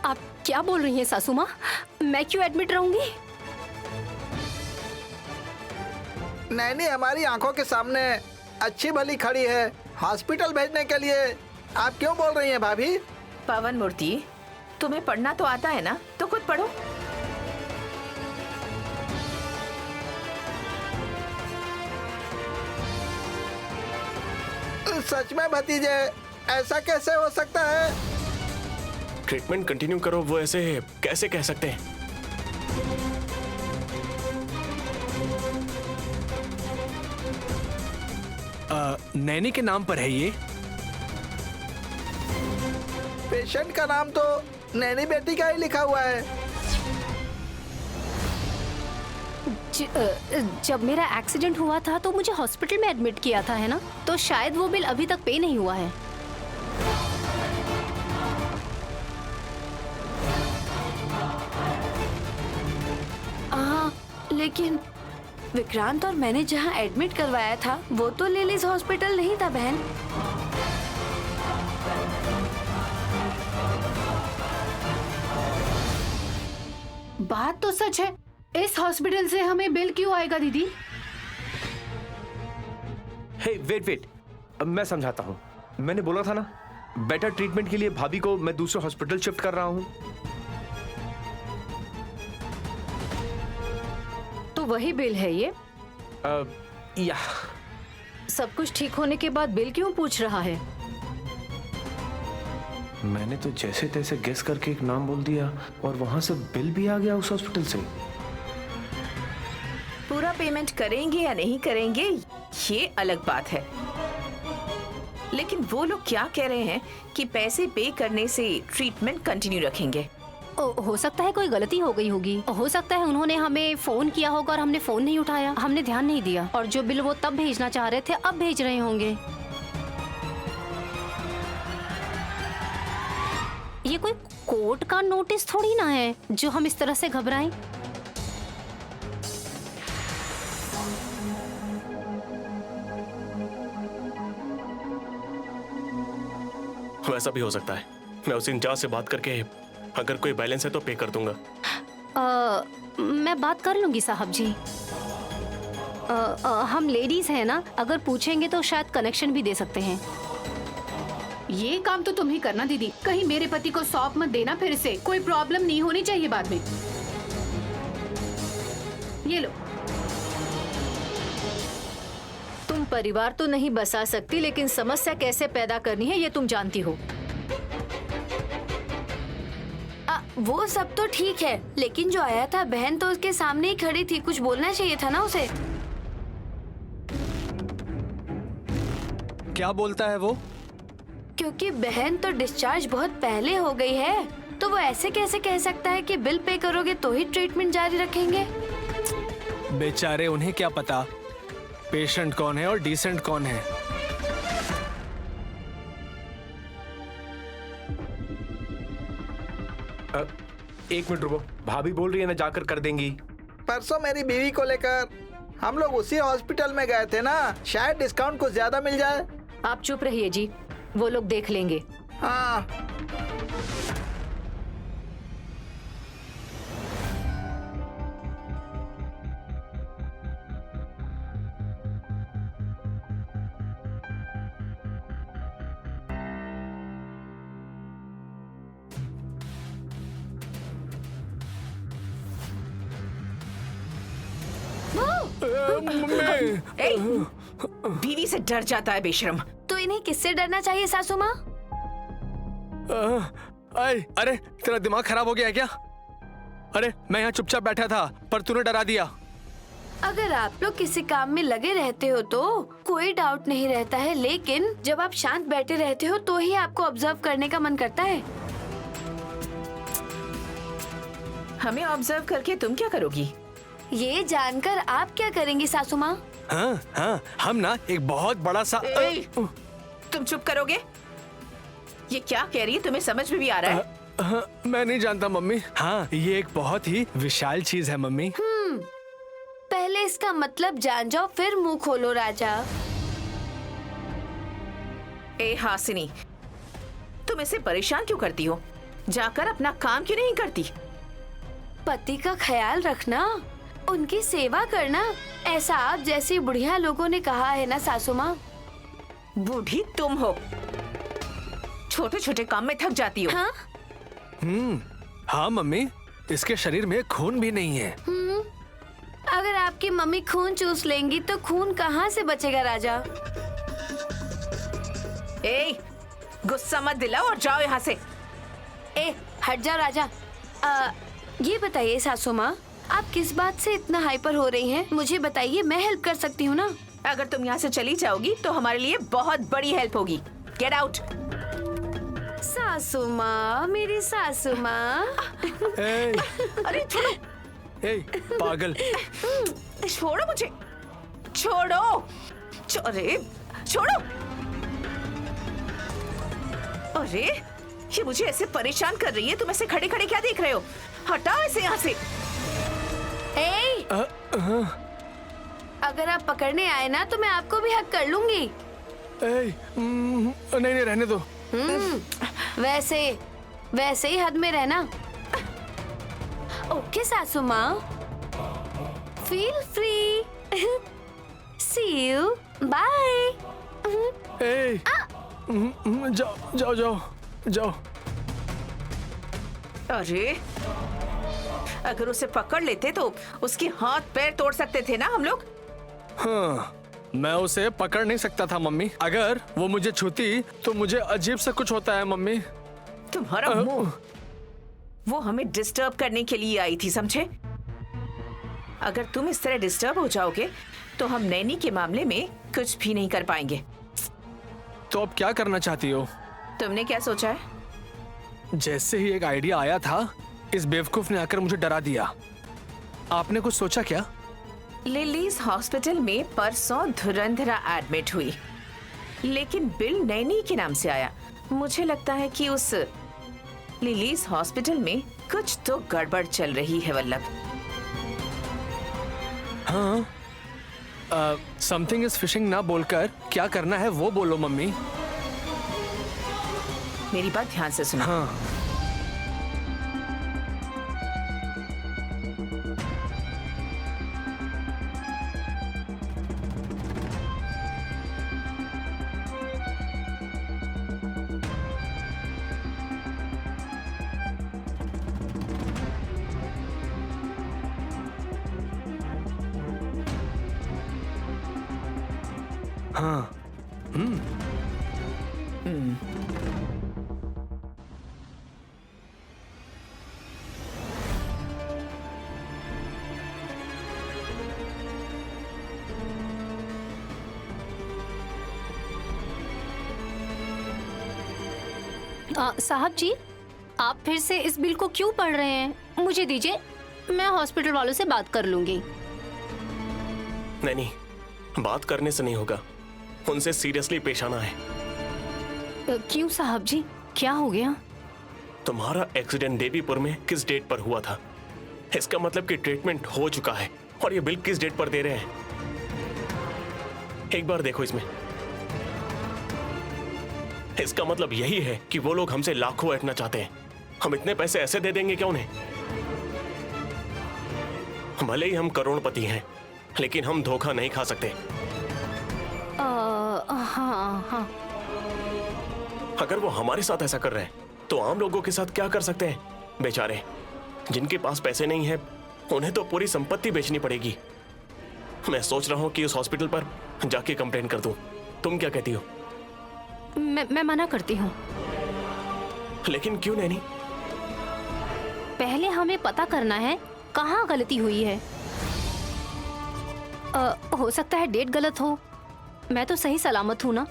आप क्या बोल रही हैं सासू माँ? मैं क्यों एडमिट रहूंगी? नैनी हमारी आंखों के सामने अच्छी भली खड़ी है, हॉस्पिटल भेजने के लिए आप क्यों बोल रही हैं भाभी? पवन मूर्ति, तुम्हें पढ़ना तो आता है ना, तो खुद पढ़ो। सच में भतीजे, ऐसा कैसे हो सकता है? ट्रीटमेंट कंटिन्यू करो, वो ऐसे कैसे कह सकते हैं? नैनी के नाम पर है ये। पेशेंट का नाम तो नैनी बेटी का ही लिखा हुआ है। जब मेरा एक्सीडेंट हुआ था तो मुझे हॉस्पिटल में एडमिट किया था, है ना? तो शायद वो बिल अभी तक पे नहीं हुआ है। लेकिन विक्रांत और मैंने जहां एडमिट करवाया था वो तो लिलीज हॉस्पिटल नहीं था बहन। बात तो सच है, इस हॉस्पिटल से हमें बिल क्यों आएगा दीदी? हे वेट, अब मैं समझाता हूँ। मैंने बोला था ना, बेटर ट्रीटमेंट के लिए भाभी को मैं दूसरे हॉस्पिटल शिफ्ट कर रहा हूँ। तो वही बिल है ये? या सब कुछ ठीक होने के बाद बिल क्यों पूछ रहा है? मैंने तो जैसे तैसे गेस करके एक नाम बोल दिया और वहां से बिल भी आ गया उस हॉस्पिटल से। पूरा पेमेंट करेंगे या नहीं करेंगे ये अलग बात है, लेकिन वो लोग क्या कह रहे हैं कि पैसे पे करने से ट्रीटमेंट कंटिन्यू रखेंगे। हो सकता है कोई गलती हो गई होगी, हो सकता है उन्होंने हमें फोन किया होगा और हमने फोन नहीं उठाया, हमने ध्यान नहीं दिया, और जो बिल वो तब भेजना चाह रहे थे अब भेज रहे होंगे। ये कोई कोर्ट का नोटिस थोड़ी ना है जो हम इस तरह से घबराएं। वैसा भी हो सकता है। मैं उस इंचार्ज से बात करके अगर कोई बैलेंस है तो पे कर दूंगा। मैं बात कर लूंगी साहब जी। हम लेडीज हैं ना, अगर पूछेंगे तो शायद कनेक्शन भी दे सकते हैं। ये काम तो तुम ही करना दीदी, कहीं मेरे पति को सौंप मत देना फिर से, कोई प्रॉब्लम नहीं होनी चाहिए बाद में। ये लो। तुम परिवार तो नहीं बसा सकती, लेकिन समस्या कैसे पैदा करनी है ये तुम जानती हो। वो सब तो ठीक है, लेकिन जो आया था बहन तो उसके सामने ही खड़ी थी, कुछ बोलना चाहिए था ना उसे। क्या बोलता है वो? क्योंकि बहन तो डिस्चार्ज बहुत पहले हो गई है, तो वो ऐसे कैसे कह सकता है कि बिल पे करोगे तो ही ट्रीटमेंट जारी रखेंगे। बेचारे, उन्हें क्या पता पेशेंट कौन है और डिसेंट कौन है। एक मिनट रुको, भाभी बोल रही है ना जाकर कर देंगी। परसों मेरी बीवी को लेकर हम लोग उसी हॉस्पिटल में गए थे ना, शायद डिस्काउंट कुछ ज्यादा मिल जाए। आप चुप रहिए जी, वो लोग देख लेंगे। हाँ। ए, बीवी से डर जाता है बेशरम। तो इन्हें किससे डरना चाहिए सासू माँ? अरे तेरा दिमाग खराब हो गया है क्या? अरे मैं यहाँ चुपचाप बैठा था पर तूने डरा दिया। अगर आप लोग किसी काम में लगे रहते हो तो कोई डाउट नहीं रहता है, लेकिन जब आप शांत बैठे रहते हो तो ही आपको ऑब्जर्व करने का मन करता है। हमें ऑब्जर्व करके तुम क्या करोगी? ये जानकर आप क्या करेंगी सासू माँ? हाँ, हम ना एक बहुत बड़ा सा तुम चुप करोगे? ये क्या कह रही है, तुम्हें समझ में भी आ रहा है? हाँ, मैं नहीं जानता मम्मी। हाँ, ये एक बहुत ही विशाल चीज है मम्मी। पहले इसका मतलब जान जाओ फिर मुंह खोलो राजा। ए हासिनी, तुम इसे परेशान क्यों करती हो? जाकर अपना काम क्यों नहीं करती? पति का ख्याल रखना, उनकी सेवा करना, ऐसा आप जैसी बुढ़िया लोगों ने कहा है ना सासू माँ। बूढ़ी तुम हो, छोटे छोटे काम में थक जाती हो। हाँ? हाँ मम्मी, इसके शरीर में खून भी नहीं है। अगर आपकी मम्मी खून चूस लेंगी तो खून कहाँ से बचेगा राजा? ए, गुस्सा मत दिलाओ और जाओ यहाँ से। ए, हट जाओ राजा। ये बताइए सासू माँ, आप किस बात से इतना हाइपर हो रही हैं? मुझे बताइए, मैं हेल्प कर सकती हूँ ना। अगर तुम यहाँ से चली जाओगी तो हमारे लिए बहुत बड़ी हेल्प होगी। Get out. सासू माँ, मेरी सासू माँ। ए, अरे छोड़ो, ए, पागल। छोड़ो मुझे, छोड़ो। अरे छोड़ो। अरे ये मुझे ऐसे परेशान कर रही है, तुम ऐसे खड़े खड़े क्या देख रहे हो? हटाओ इसे यहाँ से। ए, अगर आप पकड़ने आए ना तो मैं आपको भी हक कर लूंगी। नहीं नहीं, रहने दो। वैसे ही हद में रहना। ओके सासू माँ, feel free. See you, bye. ए, जाओ जाओ जाओ जाओ। अरे अगर उसे पकड़ लेते तो उसके हाथ पैर तोड़ सकते थे ना हम लोग। हाँ, मैं उसे पकड़ नहीं सकता था मम्मी। अगर वो मुझे छूती तो मुझे अजीब सा कुछ होता है मम्मी। तुम्हारा मुंह, वो हमें डिस्टर्ब करने के लिए आई थी, समझे? अगर तुम इस तरह डिस्टर्ब हो जाओगे तो हम नैनी के मामले में कुछ भी नहीं कर पाएंगे। तो अब क्या करना चाहती हो? तुमने क्या सोचा है? जैसे ही एक आइडिया आया था, इस बेवकूफ ने आकर मुझे डरा दिया। आपने कुछ सोचा क्या? लिलीज हॉस्पिटल में परसों धुरंधरा एडमिट हुई, लेकिन बिल नैनी के नाम से आया। मुझे लगता है कि उस लिलीज हॉस्पिटल में कुछ तो गड़बड़ चल रही है वल्लभ। हाँ, समथिंग इज फिशिंग ना बोलकर क्या करना है वो बोलो मम्मी। मेरी बात ध्यान से सुनो। हाँ, हाँ। साहब जी, आप फिर से इस बिल को क्यों पढ़ रहे हैं? मुझे दीजिए, मैं हॉस्पिटल वालों से बात कर लूंगी। नहीं, बात करने से नहीं होगा, उनसे सीरियसली पेश आना है। क्यों साहब जी, क्या हो गया? तुम्हारा एक्सीडेंट देवीपुर में किस डेट पर हुआ था? इसका मतलब कि ट्रीटमेंट हो चुका है, और ये बिल किस डेट पर दे रहे हैं? एक बार देखो इसमें। इसका मतलब यही है कि वो लोग हमसे लाखों ऐंठना चाहते हैं। हम इतने पैसे ऐसे दे देंगे क्या उन्हें? भले ही हम करोड़पति हैं, लेकिन हम धोखा नहीं खा सकते। हाँ। अगर वो हमारे साथ ऐसा कर रहे हैं तो आम लोगों के साथ क्या कर सकते हैं? बेचारे जिनके पास पैसे नहीं है, उन्हें तो पूरी संपत्ति बेचनी पड़ेगी। मैं सोच रहा हूँ कि उस हॉस्पिटल पर जाके कंप्लेंट कर दूं। तुम क्या कहती हो? मैं मना करती हूँ। लेकिन क्यों नैनी? पहले हमें पता करना है कहाँ गलती हुई है। हो सकता है डेट गलत हो, मैं तो सही सलामत हूँ ना,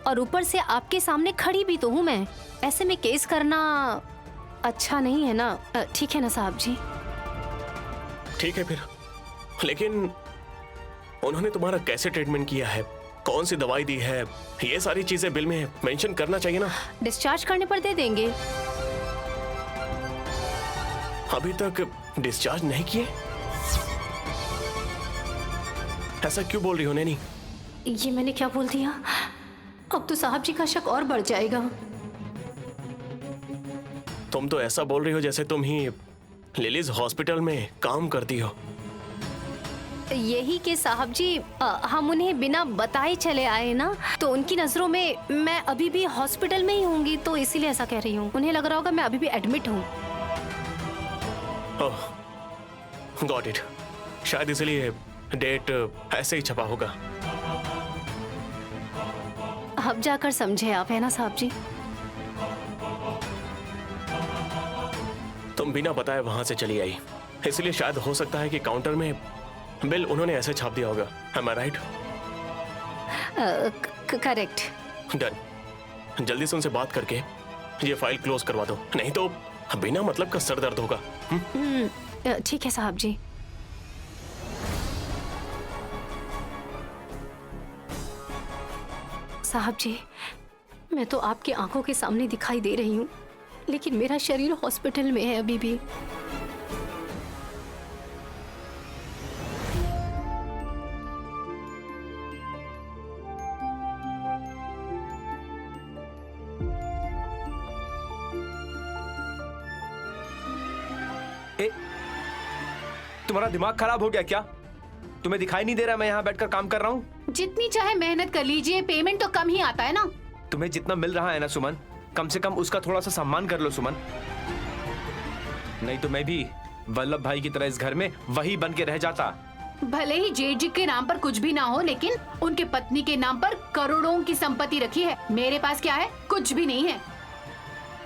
और ऊपर से आपके सामने खड़ी भी तो हूँ मैं। ऐसे में केस करना अच्छा नहीं है ना। ठीक है ना साहब जी? ठीक है फिर, लेकिन उन्होंने तुम्हारा कैसे ट्रीटमेंट किया है, कौन सी दवाई दी है, ये सारी चीजें बिल में मेंशन करना चाहिए ना। डिस्चार्ज करने पर दे देंगे। अभी तक डिस्चार्ज नहीं किए? ऐसा क्यों बोल रही हो नैनी? ये मैंने क्या बोल दिया? अब तो साहब जी का शक और बढ़ जाएगा। तुम तो ऐसा बोल रही हो जैसे तुम ही लिलीज हॉस्पिटल में काम करती हो। यही कि साहब जी हम उन्हें बिना बताए चले आए ना, तो उनकी नजरों में मैं अभी भी हॉस्पिटल में ही होंगी, तो इसीलिए ऐसा कह रही हूँ। उन्हें लग रहा होगा मैं अभी भी एडमिट हूँ। ओह गॉट इट, शायद इसलिए डेट ऐसे ही छपा होगा। अब जाकर समझे आप, है ना साहब जी? तुम बिना बताए वहां से चली आई, इसलिए शायद हो सकता है कि काउंटर में बिल उन्होंने ऐसे छाप दिया होगा। Am I right? Correct. Done. जल्दी से उनसे बात करके ये फाइल क्लोज करवा दो, नहीं तो बिना मतलब का सर दर्द होगा। ठीक है साहब जी। साहब जी, मैं तो आपकी आंखों के सामने दिखाई दे रही हूँ, लेकिन मेरा शरीर हॉस्पिटल में है अभी भी। तुम्हारा दिमाग खराब हो गया क्या? तुम्हें दिखाई नहीं दे रहा मैं यहाँ बैठकर काम कर रहा हूँ? जितनी चाहे मेहनत कर लीजिए, पेमेंट तो कम ही आता है ना। तुम्हें जितना मिल रहा है ना सुमन, कम से कम उसका थोड़ा सा सम्मान कर लो सुमन। नहीं तो मैं भी वल्लभ भाई की तरह इस घर में वही बन के रह जाता। भले ही जेठ जी के नाम पर कुछ भी ना हो, लेकिन उनके पत्नी के नाम पर करोड़ों की संपत्ति रखी है। मेरे पास क्या है? कुछ भी नहीं है।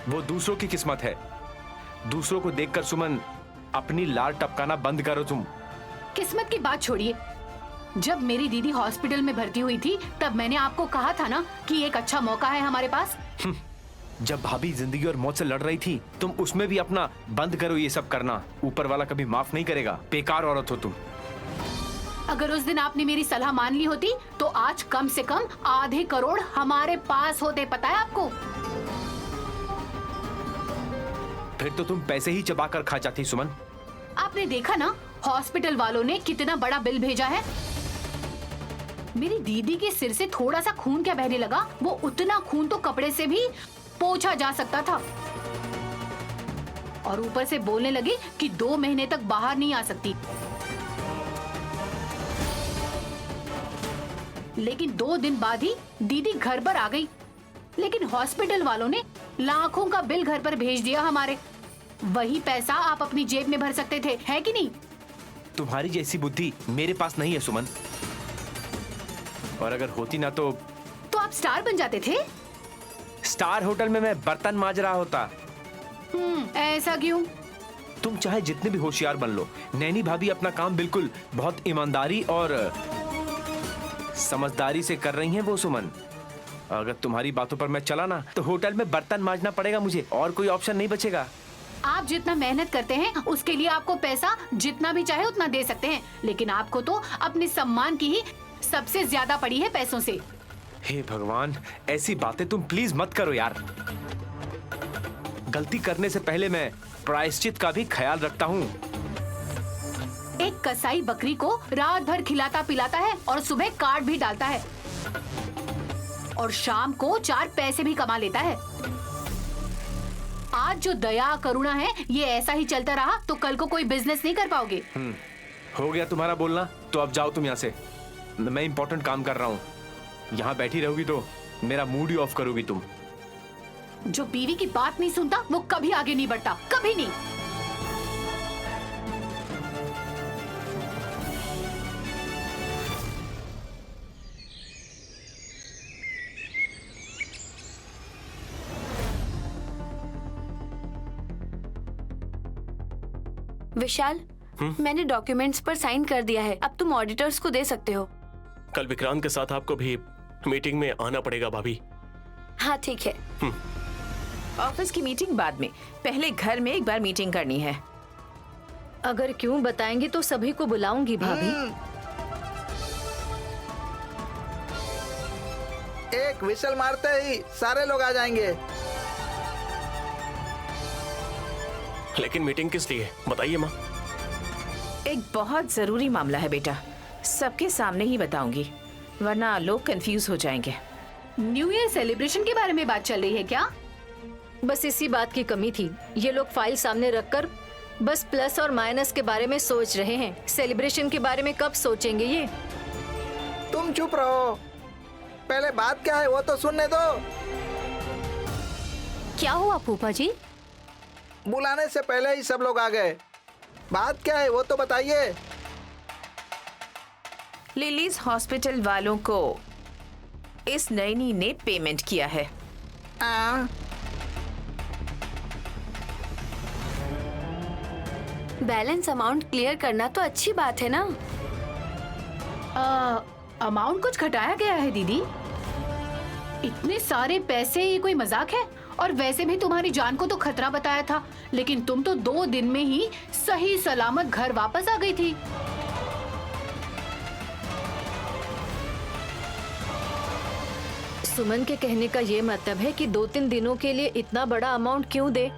वो दूसरों की किस्मत है। दूसरों को देखकर सुमन अपनी लार टपकाना बंद करो तुम। किस्मत की बात छोड़िए। जब मेरी दीदी हॉस्पिटल में भर्ती हुई थी, तब मैंने आपको कहा था ना कि एक अच्छा मौका है हमारे पास। जब भाभी जिंदगी और मौत से लड़ रही थी, तुम उसमें भी अपना बंद करो ये सब करना। ऊपर वाला कभी माफ नहीं करेगा। बेकार औरत हो तुम। अगर उस दिन आपने मेरी सलाह मान ली होती, तो आज कम से कम आधे करोड़ हमारे पास होते। पता है आपको? फिर तो तुम पैसे ही चबाकर खा जाती सुमन। आपने देखा ना हॉस्पिटल वालों ने कितना बड़ा बिल भेजा है। मेरी दीदी के सिर से थोड़ा सा खून क्या बहने लगा, वो उतना खून तो कपड़े से भी पोंछा जा सकता था। और ऊपर से बोलने लगी कि 2 महीने तक बाहर नहीं आ सकती। लेकिन 2 दिन बाद ही दीदी घर पर आ गई। लेकिन हॉस्पिटल वालों ने लाखों का बिल घर पर भेज दिया हमारे। वही पैसा आप अपनी जेब में भर सकते थे, है कि नहीं? तुम्हारी जैसी बुद्धि मेरे पास नहीं है सुमन। और अगर होती ना तो आप स्टार बन जाते थे। स्टार होटल में मैं बर्तन मांज रहा होता। ऐसा क्यों? तुम चाहे जितने भी होशियार बन लो, नैनी भाभी अपना काम बिल्कुल बहुत ईमानदारी और समझदारी से कर रही हैं वो सुमन। अगर तुम्हारी बातों पर मैं चला ना, तो होटल में बर्तन मांजना पड़ेगा मुझे, और कोई ऑप्शन नहीं बचेगा। आप जितना मेहनत करते हैं उसके लिए आपको पैसा जितना भी चाहे उतना दे सकते हैं, लेकिन आपको तो अपने सम्मान की ही सबसे ज्यादा पड़ी है पैसों से। हे भगवान, ऐसी बातें तुम प्लीज मत करो यार। गलती करने से पहले मैं प्रायश्चित का भी ख्याल रखता हूँ। एक कसाई बकरी को रात भर खिलाता पिलाता है और सुबह काट भी डालता है, और शाम को 4 पैसे भी कमा लेता है। आज जो दया करुणा है, ये ऐसा ही चलता रहा तो कल को कोई बिजनेस नहीं कर पाओगे। हो गया तुम्हारा बोलना, तो अब जाओ तुम यहाँ से। मैं इंपॉर्टेंट काम कर रहा हूँ। यहाँ बैठी रहोगी तो मेरा मूड ही ऑफ करोगी तुम। जो बीवी की बात नहीं सुनता वो कभी आगे नहीं बढ़ता, कभी नहीं। विशाल, मैंने डॉक्यूमेंट्स पर साइन कर दिया है। अब तुम ऑडिटर्स को दे सकते हो। कल विक्रांत के साथ आपको भी मीटिंग में आना पड़ेगा भाभी। हाँ ठीक है। ऑफिस की मीटिंग बाद में, पहले घर में एक बार मीटिंग करनी है। अगर क्यों बताएंगे तो सभी को बुलाऊंगी भाभी। एक विसल मारते ही सारे लोग आ जाएंगे। लेकिन मीटिंग किस लिए, बताइए माँ। एक बहुत जरूरी मामला है बेटा, सबके सामने ही बताऊंगी, वरना लोग कंफ्यूज हो जाएंगे। न्यू ईयर सेलिब्रेशन के बारे में बात चल रही है क्या? बस इसी बात की कमी थी। ये लोग फाइल सामने रखकर बस प्लस और माइनस के बारे में सोच रहे हैं। सेलिब्रेशन के बारे में कब सोचेंगे ये? तुम चुप रहो, पहले बात क्या है वो तो सुनने दो। क्या हुआ फूफा जी? बुलाने से पहले ही सब लोग आ गए। बात क्या है वो तो बताइए। लिलीज हॉस्पिटल वालों को इस नैनी ने पेमेंट किया है। बैलेंस अमाउंट क्लियर करना तो अच्छी बात है ना। अमाउंट कुछ घटाया गया है दीदी। इतने सारे पैसे, ये कोई मजाक है? और वैसे भी तुम्हारी जान को तो खतरा बताया था, लेकिन तुम तो 2 दिन में ही सही सलामत घर वापस आ गई थी। सुमन के कहने का ये मतलब है कि 2-3 दिनों के लिए इतना बड़ा अमाउंट क्यों दे?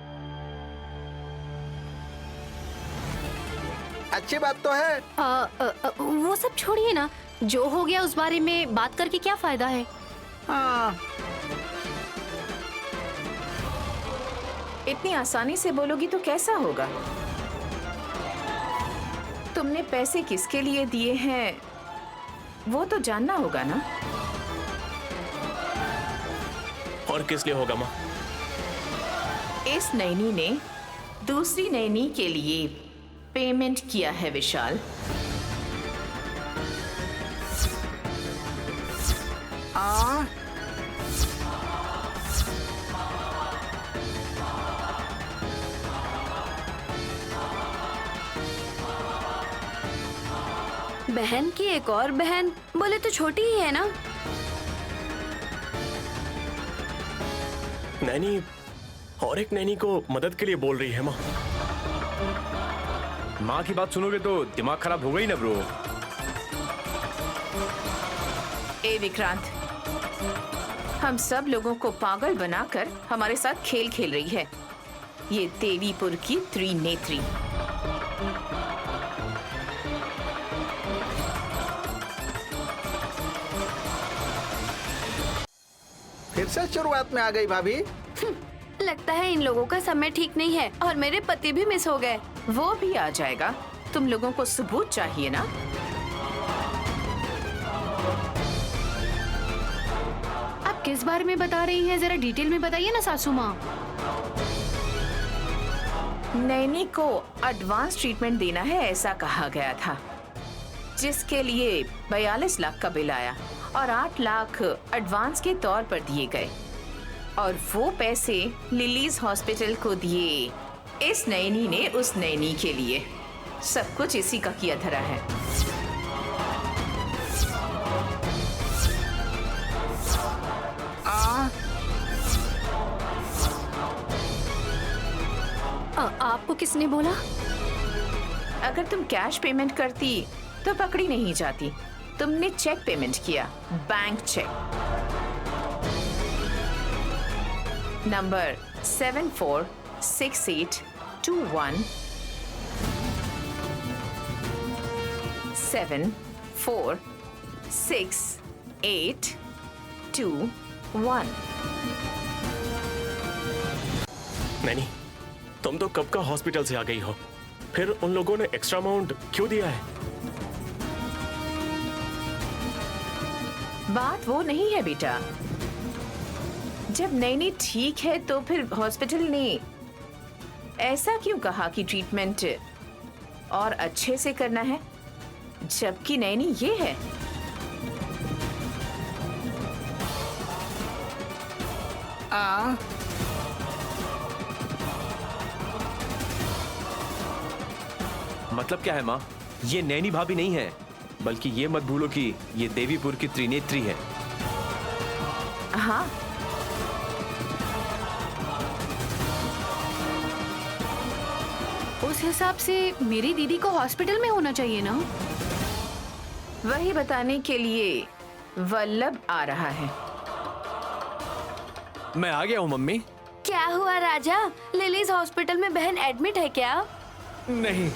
अच्छी बात तो है। वो सब छोड़िए ना, जो हो गया उस बारे में बात करके क्या फायदा है? हाँ, इतनी आसानी से बोलोगी तो कैसा होगा? तुमने पैसे किसके लिए दिए हैं वो तो जानना होगा ना। और किस लिए होगा माँ? इस नैनी ने दूसरी नैनी के लिए पेमेंट किया है विशाल। बहन की एक और बहन बोले तो छोटी ही है ना। नैनी और एक नैनी को मदद के लिए बोल रही है माँ। माँ की बात सुनोगे तो दिमाग खराब हो गई ना ब्रो। ए विक्रांत, हम सब लोगों को पागल बनाकर हमारे साथ खेल खेल रही है ये देवीपुर की त्रिनेत्री। फिर से शुरुआत में आ गई भाभी। लगता है इन लोगों का समय ठीक नहीं है और मेरे पति भी मिस हो गए। वो भी आ जाएगा। तुम लोगों को सबूत चाहिए ना। आप किस बारे में बता रही हैं, जरा डिटेल में बताइए ना सासू माँ। नैनी को एडवांस ट्रीटमेंट देना है ऐसा कहा गया था, जिसके लिए 42 लाख का बिल आया और 8 लाख एडवांस के तौर पर दिए गए और वो पैसे लिलीज हॉस्पिटल को दिए इस नैनी ने उस नैनी के लिए। सब कुछ इसी का किया धरा है। आपको किसने बोला? अगर तुम कैश पेमेंट करती तो पकड़ी नहीं जाती। तुमने चेक पेमेंट किया, बैंक चेक नंबर 746821 746821। नैनी, तुम तो कब का हॉस्पिटल से आ गई हो, फिर उन लोगों ने एक्स्ट्रा अमाउंट क्यों दिया है? बात वो नहीं है बेटा। जब नैनी ठीक है तो फिर हॉस्पिटल ने ऐसा क्यों कहा कि ट्रीटमेंट और अच्छे से करना है, जबकि नैनी ये है। मतलब क्या है माँ? ये नैनी भाभी नहीं है, बल्कि ये मत भूलो कि ये देवीपुर की त्रिनेत्री है। हाँ, उस हिसाब से मेरी दीदी को हॉस्पिटल में होना चाहिए ना। वही बताने के लिए वल्लभ आ रहा है। मैं आ गया हूँ मम्मी। क्या हुआ राजा? लिलीज हॉस्पिटल में बहन एडमिट है क्या? नहीं,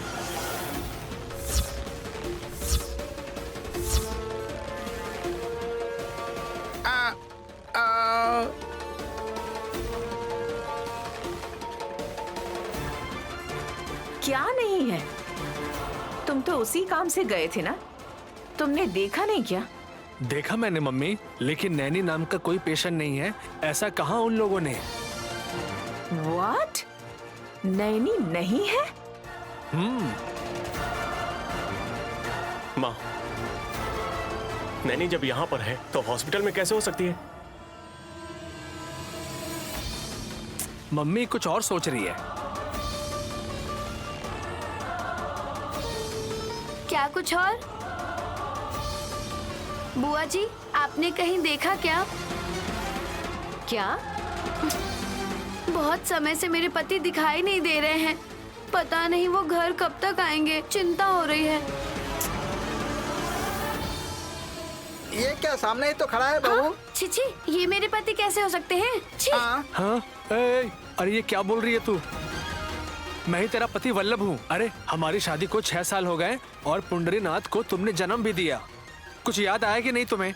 क्या नहीं है? तुम तो उसी काम से गए थे ना, तुमने देखा नहीं क्या? देखा मैंने मम्मी, लेकिन नैनी नाम का कोई पेशेंट नहीं है, ऐसा कहा उन लोगों ने। What? नैनी नहीं है? माँ, नैनी जब यहाँ पर है तो हॉस्पिटल में कैसे हो सकती है? मम्मी कुछ और सोच रही है। क्या कुछ और? बुआ जी, आपने कहीं देखा क्या? क्या? बहुत समय से मेरे पति दिखाई नहीं दे रहे हैं। पता नहीं वो घर कब तक आएंगे, चिंता हो रही है। ये क्या सामने ही तो खड़ा है बहू। छिछी, ये मेरे पति कैसे हो सकते हैं? छी! हाँ? अरे ये क्या बोल रही है तू? मैं ही तेरा पति वल्लभ हूँ। अरे हमारी शादी को 6 साल हो गए और पुंडरीनाथ को तुमने जन्म भी दिया। कुछ याद आया कि नहीं तुम्हें?